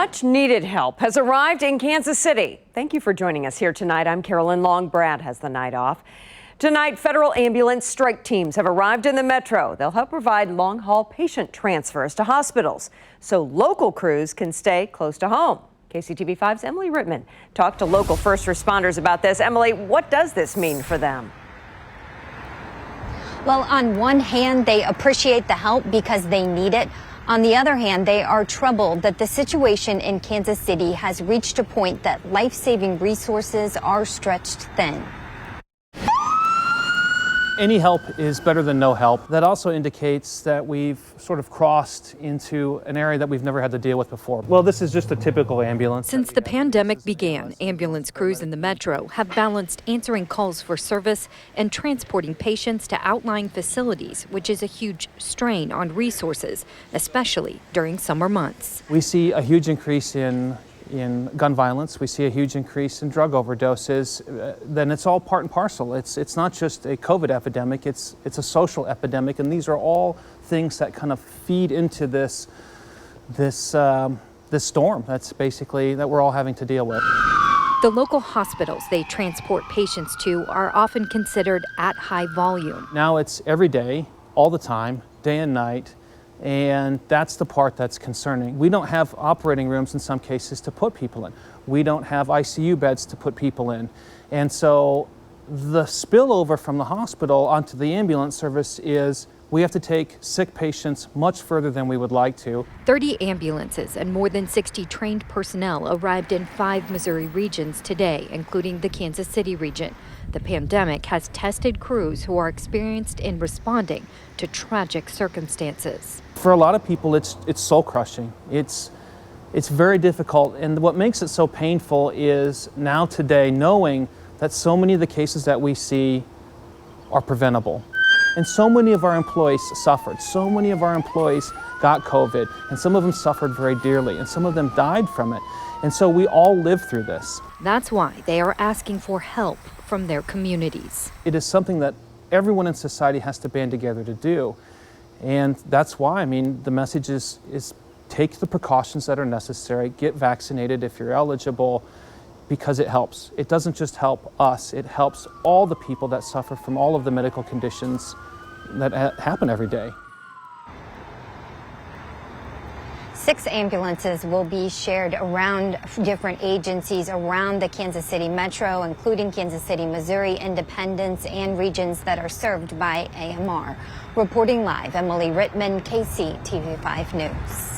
Much needed help has arrived in Kansas City. Thank you for joining us here tonight. I'm Carolyn Long. Brad has the night off. Tonight, federal ambulance strike teams have arrived in the metro. They'll help provide long-haul patient transfers to hospitals so local crews can stay close to home. KCTV5's Emily Rittman talked to local first responders about this. Emily, what does this mean for them? Well, on one hand, they appreciate the help because they need it. On the other hand, they are troubled that the situation in Kansas City has reached a point that life-saving resources are stretched thin. Any help is better than no help. That also indicates that we've sort of crossed into an area that we've never had to deal with before. Well, this is just a typical ambulance. Since the pandemic began, ambulance crews in the metro have balanced answering calls for service and transporting patients to outlying facilities, which is a huge strain on resources, especially during summer months. We see a huge increase in gun violence. We see a huge increase in drug overdoses. Then it's all part and parcel. It's not just a COVID epidemic, it's a social epidemic, and these are all things that kind of feed into this storm that's basically that we're all having to deal with. The local hospitals they transport patients to are often considered at high volume. Now it's every day, all the time, day and night. And that's the part that's concerning. We don't have operating rooms in some cases to put people in. We don't have ICU beds to put people in. And so the spillover from the hospital onto the ambulance service is we have to take sick patients much further than we would like to. 30 ambulances and more than 60 trained personnel arrived in 5 Missouri regions today, including the Kansas City region. The pandemic has tested crews who are experienced in responding to tragic circumstances. For a lot of people, it's soul-crushing. It's very difficult, and what makes it so painful is now today knowing that so many of the cases that we see are preventable. And so many of our employees suffered. So many of our employees got COVID, and some of them suffered very dearly, and some of them died from it. And so we all live through this. That's why they are asking for help from their communities. It is something that everyone in society has to band together to do. And that's why, the message is take the precautions that are necessary, get vaccinated if you're eligible, because it helps. It doesn't just help us, it helps all the people that suffer from all of the medical conditions that happen every day. 6 ambulances will be shared around different agencies around the Kansas City metro, including Kansas City, Missouri, Independence, and regions that are served by AMR. Reporting live, Emily Rittman, KCTV5 News.